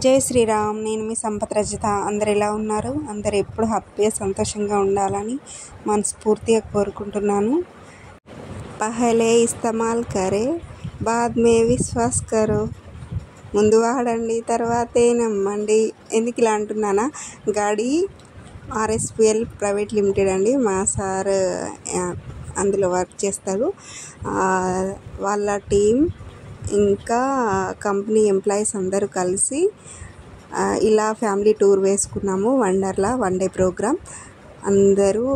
జై శ్రీరామ్. నేను మీ సంపత్ రజిత. అందరు ఎలా ఉన్నారు? అందరు ఎప్పుడు హ్యాపీగా సంతోషంగా ఉండాలని మనస్ఫూర్తిగా కోరుకుంటున్నాను. పహలే ఇస్తమాల్ కరే బాద్ మే విశ్వాస్ కరో. ముందు వాడండి తర్వాతే నమ్మండి. ఎందుకు ఇలా అంటున్నానా? గాడి RSPL ప్రైవేట్ లిమిటెడ్ అండి. మా సార్ అందులో వర్క్ చేస్తారు. వాళ్ళ టీం ఇంకా కంపెనీ ఎంప్లాయీస్ అందరూ కలిసి ఇలా ఫ్యామిలీ టూర్ వేసుకున్నాము. Wonderla 1 day programme. అందరూ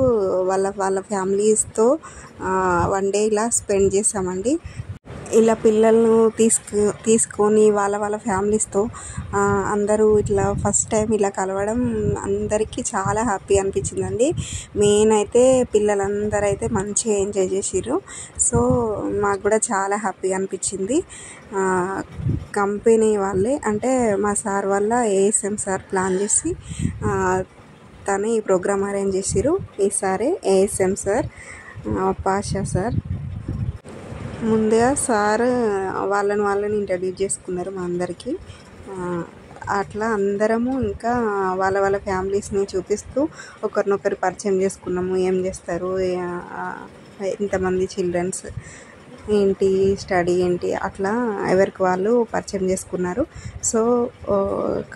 వాళ్ళ ఫ్యామిలీస్తో 1 డే ఇలా స్పెండ్ చేసామండి. ఇలా పిల్లలను తీసుకొని వాళ్ళ ఫ్యామిలీస్తో అందరూ ఇట్లా ఫస్ట్ టైం ఇలా కలవడం అందరికీ చాలా హ్యాపీ అనిపించిందండి. మెయిన్ అయితే పిల్లలందరూ అయితే మంచిగా ఎంజాయ్ చేసిర్రు. సో మాకు కూడా చాలా హ్యాపీగా అనిపించింది. కంపెనీ వాళ్ళే అంటే మా సార్ వల్ల ASM సార్ ప్లాన్ చేసి తను ఈ ప్రోగ్రామ్ అరేంజ్ చేసిర్రు. ఈసారి ASM సార్, పాషా సార్. ముందుగా సార్ వాళ్ళని ఇంట్రడ్యూస్ చేసుకున్నారు మా అందరికీ. అట్లా అందరము ఇంకా వాళ్ళ ఫ్యామిలీస్ని చూపిస్తూ ఒకరినొకరు పరిచయం చేసుకున్నాము. ఏం చేస్తారు, ఇంతమంది చిల్డ్రన్స్ ఏంటి, స్టడీ ఏంటి, అట్లా ఎవరికి వాళ్ళు పరిచయం చేసుకున్నారు. సో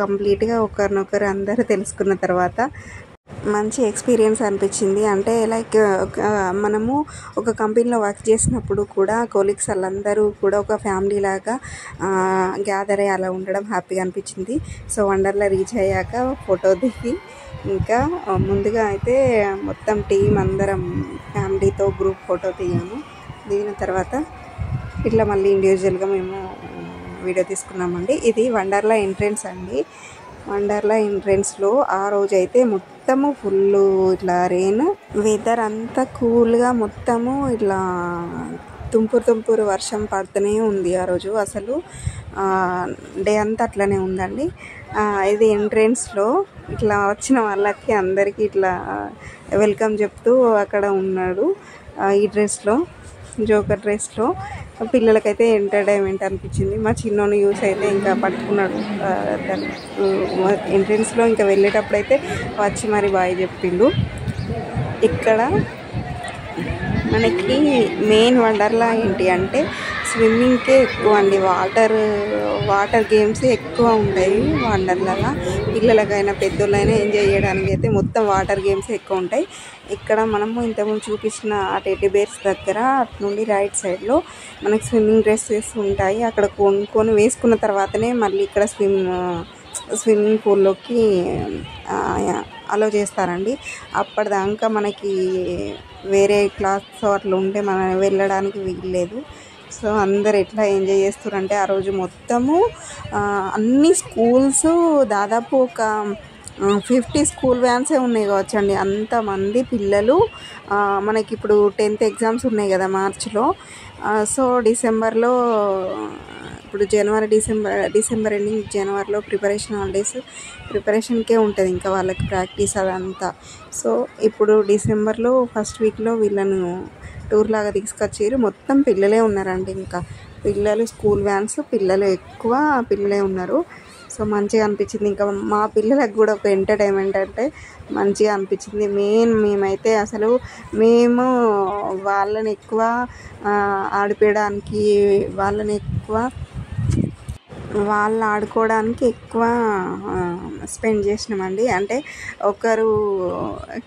కంప్లీట్గా ఒకరినొకరు అందరూ తెలుసుకున్న తర్వాత మంచి ఎక్స్పీరియన్స్ అనిపించింది. అంటే లైక్ మనము ఒక కంపెనీలో వర్క్ చేసినప్పుడు కూడా కొలీగ్స్ వాళ్ళందరూ కూడా ఒక ఫ్యామిలీ లాగా గ్యాదర్ అయ్యి అలా ఉండడం హ్యాపీగా అనిపించింది. సో వండర్లా రీచ్ అయ్యాక ఫోటో దిగి ఇంకా ముందుగా అయితే మొత్తం టీం అందరం ఫ్యామిలీతో గ్రూప్ ఫోటో దిగిన తర్వాత ఇట్లా మళ్ళీ ఇండివిజువల్గా మేము వీడియో తీసుకున్నామండి. ఇది వండర్లా ఎంట్రెన్స్ అండి. వండర్లా ఎంట్రెన్స్లో ఆ రోజు అయితే మొత్తము ఫుల్ ఇట్లా రెయిన్, వెదర్ అంతా కూల్గా మొత్తము ఇట్లా తుంపురు వర్షం పడుతూనే ఉంది. ఆ రోజు అసలు డే అంతా అట్లనే ఉందండి. ఇది ఎంట్రెన్స్లో ఇట్లా వచ్చిన వాళ్ళకి అందరికీ ఇట్లా వెల్కమ్ చెప్తూ అక్కడ ఉన్నాడు. ఈ డ్రెస్లో, జోకర్ డ్రెస్లో పిల్లలకైతే ఎంటర్టైన్మెంట్ అనిపించింది. మా చిన్నోని యూస్ అయితే ఇంకా పట్టుకున్నాడు ఎంట్రెన్స్లో. ఇంకా వెళ్ళేటప్పుడు అయితే వచ్చి మరి బాయ్ చెప్పిండు. ఇక్కడ మనకి మెయిన్ వండర్లా ఏంటి అంటే స్విమ్మింగ్కే ఎక్కువ అండి. వాటర్ గేమ్స్ ఎక్కువ ఉంటాయి వండర్లాలో. పిల్లలకైనా పెద్దోళ్ళైనా ఎంజాయ్ చేయడానికి అయితే మొత్తం వాటర్ గేమ్స్ ఎక్కువ ఉంటాయి. ఇక్కడ మనము ఇంతకుముందు చూపించిన ఆ టెడ్డీ బేర్స్ దగ్గర అటు నుండి రైట్ సైడ్లో మనకి స్విమ్మింగ్ డ్రెస్సెస్ ఉంటాయి. అక్కడ కొనుక్కొని వేసుకున్న తర్వాతనే మళ్ళీ ఇక్కడ స్విమ్మింగ్ పూల్లోకి అలో చేస్తారండి. అప్పటిదాకా మనకి వేరే క్లాత్స్ అట్లా ఉంటే మనం వెళ్ళడానికి వీల్లేదు. సో అందరు ఎట్లా ఎంజాయ్ చేస్తారంటే ఆ రోజు మొత్తము అన్ని స్కూల్స్ దాదాపు ఒక 50 స్కూల్ వ్యాన్సే ఉన్నాయి కావచ్చండి. అంతమంది పిల్లలు. మనకి ఇప్పుడు 10th ఎగ్జామ్స్ ఉన్నాయి కదా మార్చిలో. సో డిసెంబర్లో, ఇప్పుడు డిసెంబర్ ఎండింగ్, జనవరిలో ప్రిపరేషన్కే ఉంటుంది ఇంకా వాళ్ళకి ప్రాక్టీస్ అదంతా. సో ఇప్పుడు డిసెంబర్లో ఫస్ట్ వీక్లో వీళ్ళను టూర్ లాగా తీసుకొచ్చారు. మొత్తం పిల్లలే ఉన్నారండి. ఇంకా పిల్లలు, స్కూల్ వ్యాన్స్, పిల్లలు ఎక్కువ పిల్లలే ఉన్నారు. సో మంచిగా అనిపించింది. ఇంకా మా పిల్లలకు కూడా ఒక ఎంటర్టైన్మెంట్ అంటే మంచిగా అనిపించింది. మేమైతే అసలు మేము వాళ్ళని ఎక్కువ ఆడిపోయడానికి, వాళ్ళు ఆడుకోవడానికి ఎక్కువ స్పెండ్ చేసినామండి. అంటే ఒకరు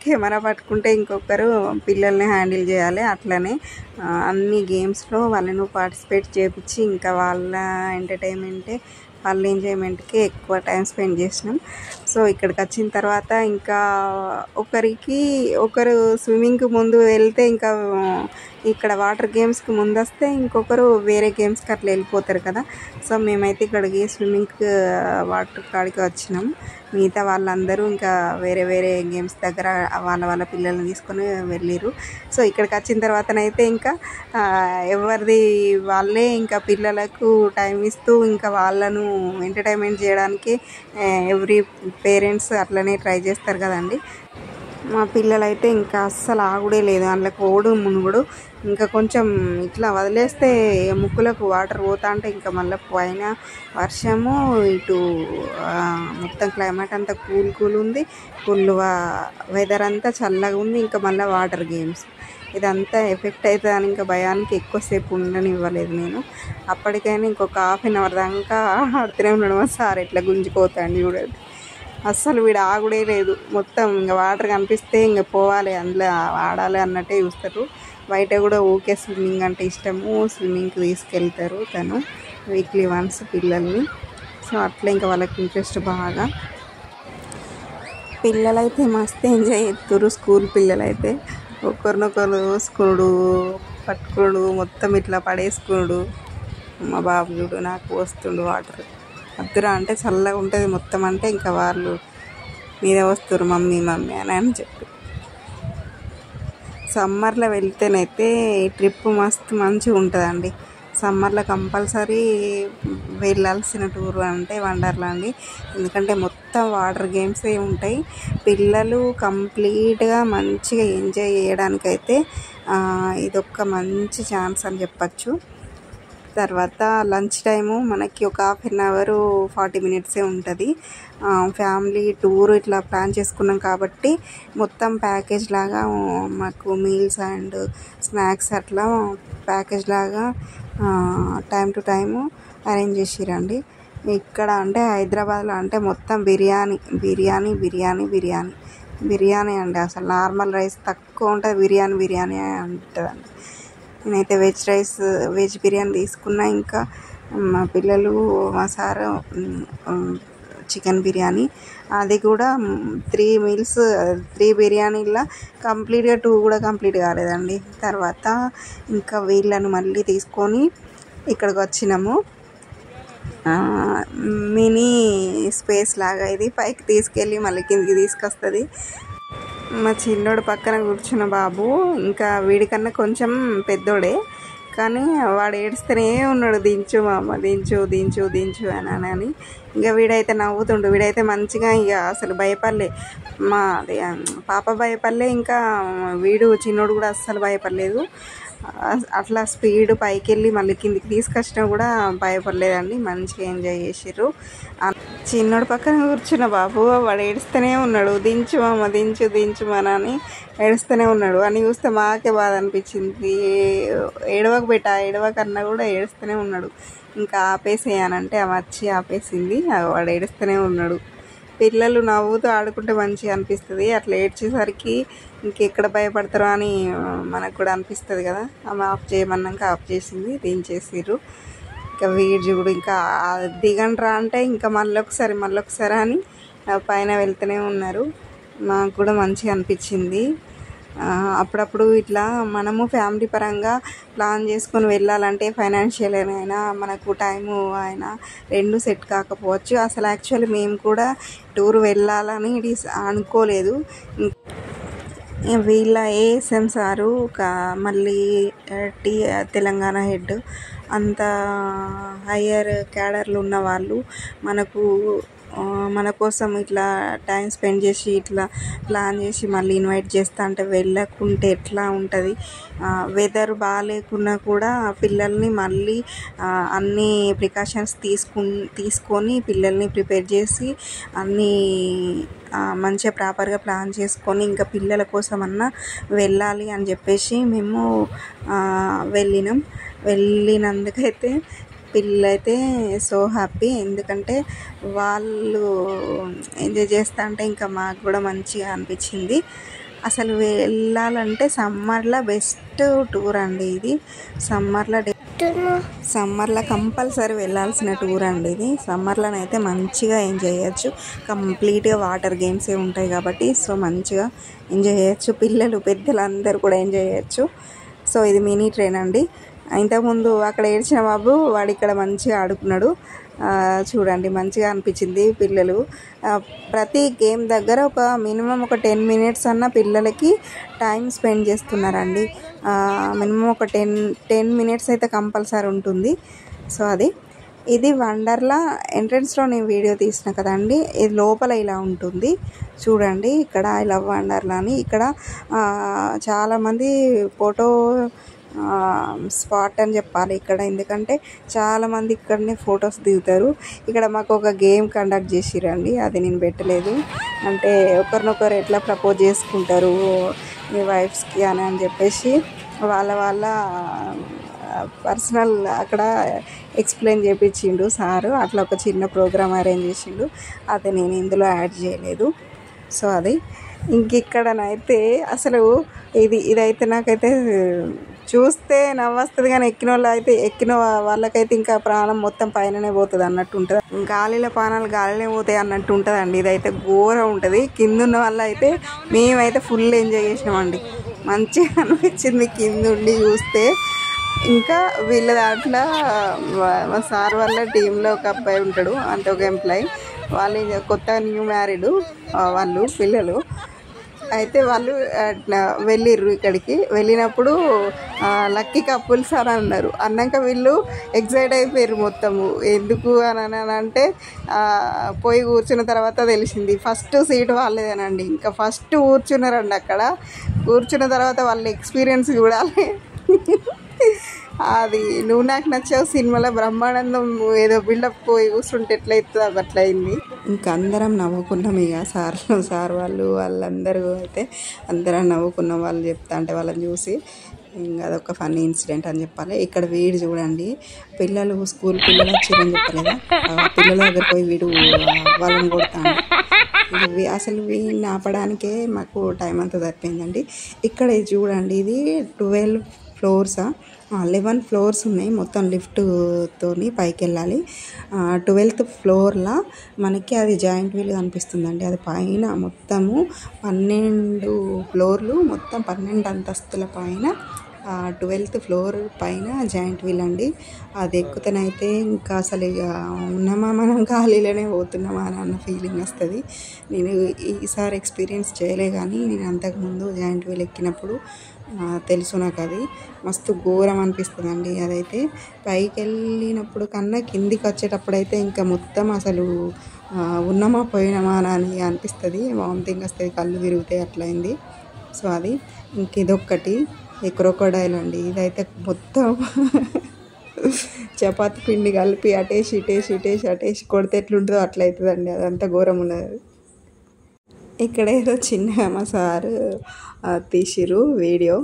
కెమెరా పట్టుకుంటే ఇంకొకరు పిల్లల్ని హ్యాండిల్ చేయాలి. అట్లనే అన్ని గేమ్స్లో వాళ్ళను పార్టిసిపేట్ చేయించి ఇంకా వాళ్ళ ఎంజాయ్మెంట్కి ఎక్కువ టైం స్పెండ్ చేసినాం. సో ఇక్కడికి వచ్చిన తర్వాత ఇంకా ఒకరు స్విమ్మింగ్కి ముందు వెళ్తే ఇంకా ఇక్కడ వాటర్ గేమ్స్కి ముందు వస్తే ఇంకొకరు వేరే గేమ్స్కి అట్లా వెళ్ళిపోతారు కదా. సో మేమైతే ఇక్కడికి స్విమ్మింగ్కి వాటర్ కాడికి వచ్చినాం. మిగతా వాళ్ళందరూ ఇంకా వేరే గేమ్స్ దగ్గర వాళ్ళ పిల్లల్ని తీసుకొని వెళ్ళిర్రు. సో ఇక్కడికి వచ్చిన తర్వాతనైతే ఇంకా ఎవరిది వాళ్ళే ఇంకా పిల్లలకు టైం ఇస్తూ ఇంకా వాళ్ళను ఎంటర్టైన్మెంట్ చేయడానికి ఎవ్రీ పేరెంట్స్ అట్లనే ట్రై చేస్తారు కదండి. మా పిల్లలైతే ఇంకా అస్సలు ఆగుడే లేదు, అందులోకి ఓడు మునుగుడు. ఇంకా కొంచెం ఇట్లా వదిలేస్తే ముక్కులకు వాటర్ పోతా అంటే ఇంకా మళ్ళీ పైన వర్షము, ఇటు మొత్తం క్లైమేట్ అంతా కూల్ ఉంది, ఫుల్ వెదర్ అంతా చల్లగా ఉంది. ఇంకా మళ్ళీ వాటర్ గేమ్స్ ఇదంతా ఎఫెక్ట్ అవుతుందని ఇంకా భయానికి ఎక్కువసేపు ఉండనివ్వలేదు నేను. అప్పటికైనా ఇంకొక హాఫ్ అన్ అవర్ దాకా ఆడుతూనే ఉండడం. సార్ ఎట్లా గుంజుకోతాండి చూడండి, అస్సలు వీడు ఆగుడే లేదు. మొత్తం ఇంకా వాటర్ కనిపిస్తే ఇంకా పోవాలి, అందులో ఆడాలి అన్నట్టే చూస్తారు. బయట కూడా ఊకే స్విమ్మింగ్ అంటే ఇష్టము, స్విమ్మింగ్కి తీసుకెళ్తారు తను వీక్లీ వన్స్ పిల్లల్ని. సో అట్లా ఇంకా వాళ్ళకి ఇంట్రెస్ట్ బాగా. పిల్లలైతే మస్తు ఎంజాయ్ చేస్తారు. స్కూల్ పిల్లలైతే ఒకరినొకరు చూసుకున్నాడు, పట్టుకున్నాడు, మొత్తం ఇట్లా పడేసుకున్నాడు. మా బాబు చూడు నాకు వస్తుండు వాటర్. అద్దరా అంటే చల్లగా ఉంటుంది మొత్తం, అంటే ఇంకా వాళ్ళు మీద వస్తారు మమ్మీ మమ్మీ అని చెప్పి. సమ్మర్లో వెళ్తేనైతే ట్రిప్ మస్తు మంచిగా ఉంటుందండి. సమ్మర్లో కంపల్సరీ వెళ్ళాల్సిన టూర్ అంటే వండర్లాండ్. ఎందుకంటే మొత్తం వాటర్ గేమ్సే ఉంటాయి. పిల్లలు కంప్లీట్గా మంచిగా ఎంజాయ్ చేయడానికైతే ఇదొక్క మంచి ఛాన్స్ అని చెప్పచ్చు. తర్వాత లంచ్ టైము మనకి ఒక హాఫ్ అన్ అవర్ 40 minutes ఉంటుంది. ఫ్యామిలీ టూర్ ఇట్లా ప్లాన్ చేసుకున్నాం కాబట్టి మొత్తం ప్యాకేజ్ లాగా మాకు మీల్స్ అండ్ స్నాక్స్ అట్లా ప్యాకేజ్ లాగా టైం టు టైము అరేంజ్ చేసిరండి. ఇక్కడ అంటే హైదరాబాద్లో అంటే మొత్తం బిర్యానీ బిర్యానీ బిర్యానీ బిర్యానీ బిర్యానీ అండి. అసలు నార్మల్ రైస్ తక్కువ ఉంటుంది, బిర్యానీ బిర్యానీ ఉంటుందండి. నేనైతే వెజ్ బిర్యానీ తీసుకున్నా. ఇంకా మా పిల్లలు మా సారు చికెన్ బిర్యానీ, అది కూడా 3 meals 3 బిర్యానీల కంప్లీట్గా 2 కూడా కంప్లీట్ కాలేదండి. తర్వాత ఇంకా వీళ్ళను మళ్ళీ తీసుకొని ఇక్కడికి వచ్చినాము. మినీ స్పేస్ లాగా ఇది, పైకి తీసుకెళ్ళి మళ్ళీ కిందికి తీసుకొస్తుంది. మా చిన్నోడు పక్కన కూర్చున్న బాబు ఇంకా వీడికన్నా కొంచెం పెద్దోడే, కానీ వాడు ఏడుస్తూనే ఉన్నాడు, దించు మామ దించు దించు దించు అని. ఇంకా వీడైతే నవ్వుతుండు. వీడైతే మంచిగా ఇక అసలు భయపడలే. అదే పాప భయపడలే, ఇంకా వీడు చిన్నోడు కూడా అస్సలు భయపడలేదు. అట్లా స్పీడ్ పైకి వెళ్ళి మళ్ళీ కిందికి తీసుకొచ్చినా కూడా భయపడలేదండి. మంచిగా ఎంజాయ్ చేసిర్రు. చిన్నోడు పక్కన కూర్చున్న బాబు వాడు ఏడుస్తూనే ఉన్నాడు, దించు మామ దించు దించు అని ఏడుస్తూనే ఉన్నాడు. అని చూస్తే మాకే బాధ అనిపించింది. ఏడవకన్నా కూడా ఏడుస్తూనే ఉన్నాడు. ఇంకా ఆపేసేయానంటే ఆమె వచ్చి ఆపేసింది. వాడు ఏడుస్తూనే ఉన్నాడు. పిల్లలు నవ్వుతూ ఆడుకుంటే మంచిగా అనిపిస్తుంది. అట్లా ఏడ్చేసరికి ఇంకెక్కడ భయపడతారో అని మనకు కూడా అనిపిస్తుంది కదా. ఆమె ఆఫ్ చేయమన్నాక ఆఫ్ చేసింది, దించేసిర్రు. ఇంకా వీడు చూడు ఇంకా దిగండ్రా అంటే ఇంకా మళ్ళొకసారి అని పైన వెళ్తూనే ఉన్నారు. మాకు కూడా మంచిగా అనిపించింది. అప్పుడప్పుడు ఇట్లా మనము ఫ్యామిలీ పరంగా ప్లాన్ చేసుకొని వెళ్ళాలంటే ఫైనాన్షియల్ అయినా మనకు టైము అయినా 2 సెట్ కాకపోవచ్చు. అసలు యాక్చువల్లీ మేము కూడా టూర్ వెళ్ళాలని అనుకోలేదు. వీళ్ళ ఏఎస్ఎం సారు మళ్ళీ తెలంగాణ హెడ్ అంత హయ్యర్ క్యాడర్లు ఉన్న వాళ్ళు మన కోసం ఇట్లా టైం స్పెండ్ చేసి ఇట్లా ప్లాన్ చేసి మళ్ళీ ఇన్వైట్ చేస్తా అంటే వెళ్ళకుంటే ఎట్లా ఉంటుంది. వెదర్ బాగాలేకున్నా కూడా పిల్లల్ని మళ్ళీ అన్ని ప్రికాషన్స్ తీసుకొని పిల్లల్ని ప్రిపేర్ చేసి అన్నీ మంచిగా ప్రాపర్గా ప్లాన్ చేసుకొని ఇంకా పిల్లల కోసమన్నా వెళ్ళాలి అని చెప్పేసి మేము వెళ్ళినందుకైతే పిల్లలైతే సో హ్యాపీ. ఎందుకంటే వాళ్ళు ఎంజాయ్ చేస్తా అంటే ఇంకా మాకు కూడా మంచిగా అనిపించింది. అసలు వెళ్ళాలంటే సమ్మర్లో బెస్ట్ టూర్ అండి ఇది. సమ్మర్లో కంపల్సరీ వెళ్ళాల్సిన టూర్ అండి ఇది. సమ్మర్లోనైతే మంచిగా ఎంజాయ్ చేయొచ్చు. కంప్లీట్గా వాటర్ గేమ్సే ఉంటాయి కాబట్టి సో మంచిగా ఎంజాయ్ చేయొచ్చు. పిల్లలు పెద్దలు అందరూ కూడా ఎంజాయ్ చేయొచ్చు. సో ఇది మినీ ట్రైన్ అండి. ఇంతకుముందు అక్కడ ఏడ్చిన బాబు వాడు ఇక్కడ మంచిగా ఆడుకున్నాడు. చూడండి మంచిగా అనిపించింది. పిల్లలు ప్రతి గేమ్ దగ్గర ఒక మినిమం ఒక 10 minutes అన్న పిల్లలకి టైం స్పెండ్ చేస్తున్నారండి. మినిమం ఒక 10 minutes అయితే కంపల్సరీ ఉంటుంది. సో అది ఇది వండర్లా ఎంట్రన్స్లో నేను వీడియో తీసిన కదండి. ఇది లోపల ఇలా ఉంటుంది చూడండి. ఇక్కడ ఐ లవ్ వండర్లా అని ఇక్కడ చాలామంది ఫోటో స్పాట్ అని చెప్పాలి ఇక్కడ, ఎందుకంటే చాలామంది ఇక్కడనే ఫొటోస్ దిగుతారు. ఇక్కడ మాకు ఒక గేమ్ కండక్ట్ చేసిరండి, అది నేను పెట్టలేదు. అంటే ఒకరినొకరు ఎట్లా ప్రపోజ్ చేసుకుంటారు మీ వైఫ్స్కి అని చెప్పేసి వాళ్ళ పర్సనల్ అక్కడ ఎక్స్ప్లెయిన్ చేయించిండు సారు. అట్లా ఒక చిన్న ప్రోగ్రామ్ అరేంజ్ చేసిండు, అది నేను ఇందులో యాడ్ చేయలేదు. సో అది ఇంకిక్కడనైతే అసలు ఇదైతే నాకైతే చూస్తే నవ్వొస్తుంది, కానీ ఎక్కిన వాళ్ళకైతే ఇంకా ప్రాణం మొత్తం పైననే పోతుంది అన్నట్టు ఉంటుంది. గాలిలో ప్రాణాలు గాలిలో పోతాయి అన్నట్టు ఉంటుందండి. ఇదైతే ఘోరం ఉంటుంది. కింద ఉన్న వల్ల అయితే మేమైతే ఫుల్ ఎంజాయ్ చేసినామండి, మంచిగా అనిపించింది కింద ఉండి చూస్తే. ఇంకా వీళ్ళ దాంట్లో మా సార్ వాళ్ళ టీంలో ఒక అబ్బాయి ఉంటాడు, అంటే ఒక ఎంప్లాయీ. వాళ్ళు కొత్త న్యూ మ్యారీడ్ వాళ్ళు పిల్లలు. అయితే వాళ్ళు వెళ్ళిర్రు. ఇక్కడికి వెళ్ళినప్పుడు లక్కీ కపుల్స్ అని అన్నారు. అన్నాక వీళ్ళు ఎగ్జైట్ అయిపోయారు మొత్తము. ఎందుకు అని అంటే పోయి కూర్చున్న తర్వాత తెలిసింది ఫస్ట్ సీట్ వాళ్ళేదేనండి. ఇంకా ఫస్ట్ కూర్చున్నారండి. అక్కడ కూర్చున్న తర్వాత వాళ్ళ ఎక్స్పీరియన్స్ చూడాలి. అది నువ్వు నాకు నచ్చావు సినిమాలో బ్రహ్మానందం ఏదో బిల్డప్ పోయి కూర్చుంటే ఎట్లయితుందో అట్లా అయింది. ఇంకా అందరం నవ్వుకున్నాం. ఇక సార్ వాళ్ళందరూ అయితే అందరం నవ్వుకున్నాం. వాళ్ళు చెప్తా అంటే వాళ్ళని చూసి ఇంకా అదొక ఫన్నీ ఇన్సిడెంట్ అని చెప్పాలి. ఇక్కడ వీడు చూడండి, పిల్లలు స్కూల్ పిల్లలు వచ్చారని చెప్పలేదా, పిల్లల దగ్గర పోయి వీడు వాళ్ళని కొడతాను. అసలు వీడిని ఆపడానికే మాకు టైం అంతా సరిపోయిందండి. ఇక్కడ చూడండి, ఇది 12 ఫ్లోర్సా 11 ఫ్లోర్స్ ఉన్నాయి మొత్తం. లిఫ్ట్తోని పైకి వెళ్ళాలి. 12th ఫ్లోర్లో మనకి అది జాయింట్ వీల్ కనిపిస్తుందండి. అది పైన మొత్తము 12 ఫ్లోర్లు, మొత్తం 12 అంతస్తుల పైన 12th ఫ్లోర్ పైన జాయింట్ వీల్ అండి. అది ఎక్కుతనైతే ఇంకా అసలు ఇక ఉన్నామా మనం ఖాళీలోనే పోతున్నామా అన్న ఫీలింగ్ వస్తుంది. నేను ఈసారి ఎక్స్పీరియన్స్ చేయలే, కానీ నేను అంతకుముందు జాయింట్ వీల్ ఎక్కినప్పుడు తెలుసు నాకు. అది మస్తు ఘోరం అనిపిస్తుందండి. అదైతే పైకి వెళ్ళినప్పుడు కన్నా కిందికి వచ్చేటప్పుడు అయితే ఇంకా మొత్తం అసలు ఉన్నామా పోయినామా అని అనిపిస్తుంది. వామిటింగ్ వస్తుంది, కళ్ళు తిరుగుతాయి, అట్లయింది. సో అది ఇంక ఇదొక్కటి క్రొకోడైల్ అండి. ఇదైతే మొత్తం చపాతి పిండి కలిపి అటేసి కొడితే ఎట్లుంటుందో అట్లా అవుతుందండి. అదంతా ఘోరం ఉన్నది. ఇక్కడ ఏదో చిన్నగా మా సారు తీసిరు వీడియో.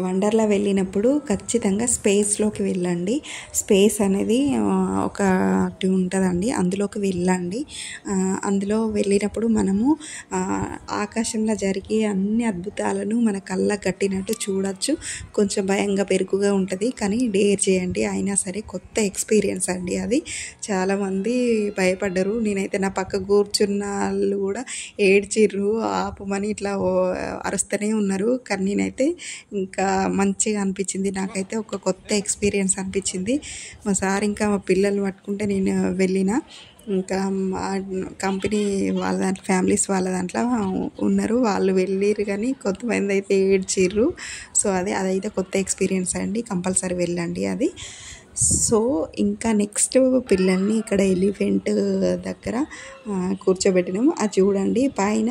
వండర్లా వెళ్ళినప్పుడు ఖచ్చితంగా స్పేస్లోకి వెళ్ళండి. స్పేస్ అనేది ఒకటి ఉంటుందండి, అందులోకి వెళ్ళండి. అందులో వెళ్ళినప్పుడు మనము ఆకాశంలో జరిగే అన్ని అద్భుతాలను మన కళ్ళకు కట్టినట్టు చూడొచ్చు. కొంచెం భయంగా పెరుగుగా ఉంటుంది, కానీ డేర్ చేయండి. అయినా సరే కొత్త ఎక్స్పీరియన్స్ అండి అది. చాలామంది భయపడ్డరు. నేనైతే నా పక్క కూర్చున్న వాళ్ళు కూడా ఏడ్చిర్రు, ఆపమని ఇట్లా అరుస్తూనే ఉన్నారు. కానీ నేనైతే ఇంకా మంచిగా అనిపించింది. నాకైతే ఒక కొత్త ఎక్స్పీరియన్స్ అనిపించింది. మా సార్ ఇంకా మా పిల్లల్ని పట్టుకుంటే నేను వెళ్ళిన. ఇంకా కంపెనీ వాళ్ళ దాంట్లో ఫ్యామిలీస్ వాళ్ళ దాంట్లో ఉన్నారు, వాళ్ళు వెళ్ళిర్రు, కానీ కొంతమంది అయితే ఏడ్చిర్రు. సో అదైతే కొత్త ఎక్స్పీరియన్స్ అండి, కంపల్సరీ వెళ్ళండి అది. సో ఇంకా నెక్స్ట్ పిల్లల్ని ఇక్కడ ఎలిఫెంట్ దగ్గర కూర్చోబెట్టినాము. అది చూడండి, పైన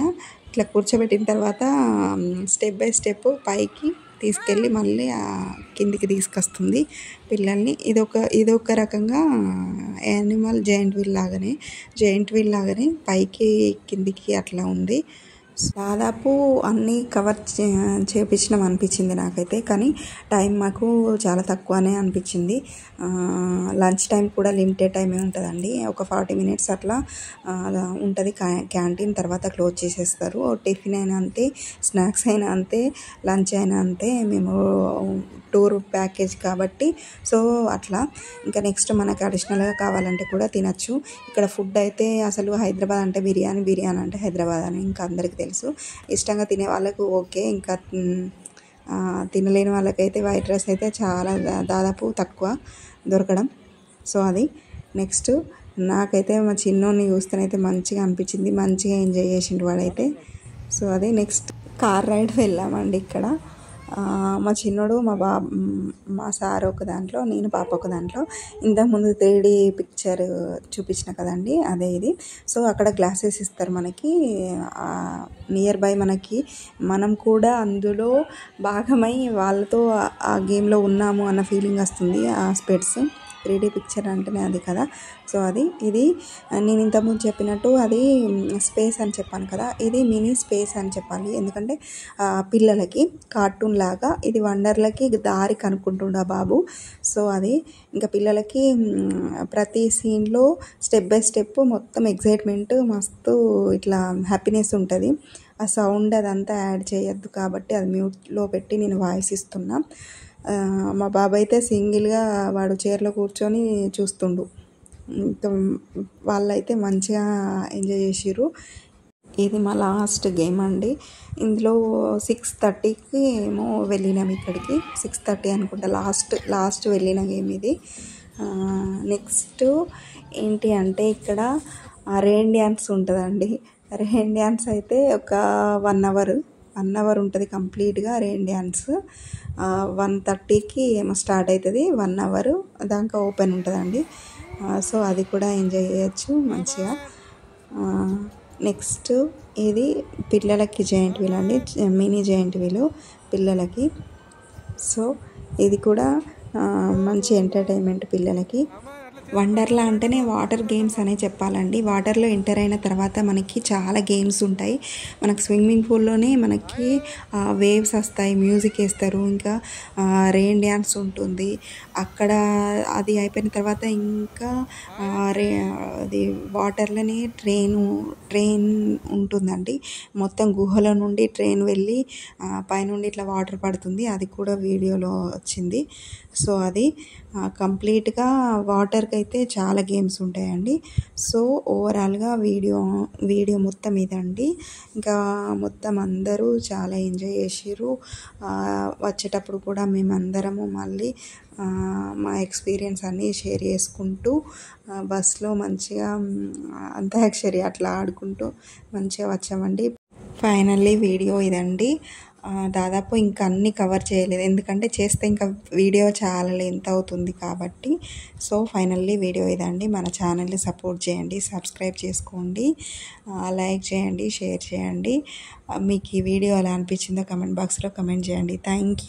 ఇట్లా కూర్చోబెట్టిన తర్వాత స్టెప్ బై స్టెప్ పైకి తీసుకెళ్ళి మళ్ళీ కిందికి తీసుకొస్తుంది పిల్లల్ని. ఇదొక రకంగా యానిమల్ జాయింట్ వీల్ లాగానే పైకి కిందికి అట్లా ఉంది. దాదాపు అన్నీ కవర్ చేపించినాం అనిపించింది నాకైతే. కానీ టైం మాకు చాలా తక్కువనే అనిపించింది. లంచ్ టైం కూడా లిమిటెడ్ టైమే ఉంటుందండి, ఒక 40 minutes అట్లా ఉంటుంది క్యాంటీన్. తర్వాత క్లోజ్ చేసేస్తారు. టిఫిన్ అయినా అంతే, స్నాక్స్ అయినా అంతే, లంచ్ అయినా అంతే. మేము టూర్ ప్యాకేజ్ కాబట్టి సో అట్లా. ఇంకా నెక్స్ట్ మనకు అడిషనల్గా కావాలంటే కూడా తినచ్చు. ఇక్కడ ఫుడ్ అయితే అసలు హైదరాబాద్ అంటే బిర్యానీ, బిర్యానీ అంటే హైదరాబాద్ అని ఇంకా అందరికీ తెలుసు. ఇష్టంగా తినే వాళ్ళకు ఓకే, ఇంకా తినలేని వాళ్ళకైతే వైట్ రైస్ అయితే చాలా దాదాపు తక్కువ దొరకడం. సో అది నెక్స్ట్. నాకైతే మా చిన్నోడిని చూస్తేనైతే మంచిగా అనిపించింది, మంచిగా ఎంజాయ్ చేసిండు వాడైతే. సో అది నెక్స్ట్ కార్ రైడ్ వెళ్ళామండి ఇక్కడ. మా చిన్నోడు మా సార్ ఒక దాంట్లో, నేను పాప ఒక దాంట్లో. ఇంతకుముందు 3D పిక్చర్ చూపించిన కదండి, అదే ఇది. సో అక్కడ గ్లాసెస్ ఇస్తారు మనకి నియర్ బై. మనం కూడా అందులో భాగమై వాళ్ళతో ఆ గేమ్లో ఉన్నాము అన్న ఫీలింగ్ వస్తుంది. ఆ స్పెట్స్ 3D పిక్చర్ అంటేనే అది కదా. సో ఇది నేను ఇంతకుముందు చెప్పినట్టు అది స్పేస్ అని చెప్పాను కదా, ఇది మినీ స్పేస్ అని చెప్పాలి. ఎందుకంటే పిల్లలకి కార్టూన్ లాగా ఇది వండర్లకి దారి కనుక్కుంటుండా బాబు. సో అది ఇంకా పిల్లలకి ప్రతి సీన్లో స్టెప్ బై స్టెప్ మొత్తం ఎగ్జైట్మెంట్ మస్తు ఇట్లా హ్యాపీనెస్ ఉంటుంది. ఆ సౌండ్ అదంతా యాడ్ చేయొద్దు కాబట్టి అది మ్యూట్లో పెట్టి నేను వాయిస్ ఇస్తున్నా. మా బాబు అయితే సింగిల్గా వాడు చైర్లో కూర్చొని చూస్తుండు. వాళ్ళైతే మంచిగా ఎంజాయ్ చేసిర్రు. ఇది మా లాస్ట్ గేమ్ అండి. ఇందులో 6:30కి ఏమో వెళ్ళినాం ఇక్కడికి, 6:30 అనుకుంటా లాస్ట్ వెళ్ళిన గేమ్ ఇది. నెక్స్ట్ ఏంటి అంటే ఇక్కడ రెయిన్ డ్యాన్స్ ఉంటుందండి. రెయిన్ డ్యాన్స్ అయితే ఒక 1 hour ఉంటుంది కంప్లీట్గా రెయిన్ డ్యాన్స్. 1:30కి ఏమో స్టార్ట్ అవుతుంది, 1 hour దాకా ఓపెన్ ఉంటుందండి. సో అది కూడా ఎంజాయ్ చేయొచ్చు మంచిగా. నెక్స్ట్ ఇది పిల్లలకి జాయింట్ వీల్ అండి, మినీ జాయింట్ వీలు పిల్లలకి. సో ఇది కూడా మంచి ఎంటర్టైన్మెంట్ పిల్లలకి. వండర్లా అంటేనే వాటర్ గేమ్స్ అనే చెప్పాలండి. వాటర్లో ఎంటర్ అయిన తర్వాత మనకి చాలా గేమ్స్ ఉంటాయి. మనకు స్విమ్మింగ్ పూల్లోనే మనకి వేవ్స్ వస్తాయి, మ్యూజిక్ వేస్తారు, ఇంకా రెయిన్ డ్యాన్స్ ఉంటుంది అక్కడ. అది అయిపోయిన తర్వాత ఇంకా అది వాటర్లోనే ట్రైన్ ఉంటుందండి. మొత్తం గుహల నుండి ట్రైన్ వెళ్ళి పైనుండి ఇట్లా వాటర్ పడుతుంది, అది కూడా వీడియోలో వచ్చింది. సో అది కంప్లీట్గా వాటర్కి అయితే చాలా గేమ్స్ ఉంటాయండి. సో ఓవరాల్గా వీడియో మొత్తం ఇదండి. ఇంకా మొత్తం అందరూ చాలా ఎంజాయ్ చేసిర్రు. వచ్చేటప్పుడు కూడా మేమందరము మళ్ళీ మా ఎక్స్పీరియన్స్ అన్నీ షేర్ చేసుకుంటూ బస్లో మంచిగా అంత్యాక్షరి అట్లా ఆడుకుంటూ మంచిగా వచ్చామండి. ఫైనల్లీ వీడియో ఇదండి. దాదాపు ఇంకా అన్నీ కవర్ చేయలేదు, ఎందుకంటే చేస్తే ఇంకా వీడియో చాలా లెంత్ అవుతుంది కాబట్టి. సో ఫైనల్లీ వీడియో ఇదండి. మన ఛానల్ని సపోర్ట్ చేయండి, సబ్స్క్రైబ్ చేసుకోండి, లైక్ చేయండి, షేర్ చేయండి. మీకు ఈ వీడియో ఎలా అనిపించిందో కమెంట్ బాక్స్లో కమెంట్ చేయండి. Thank you.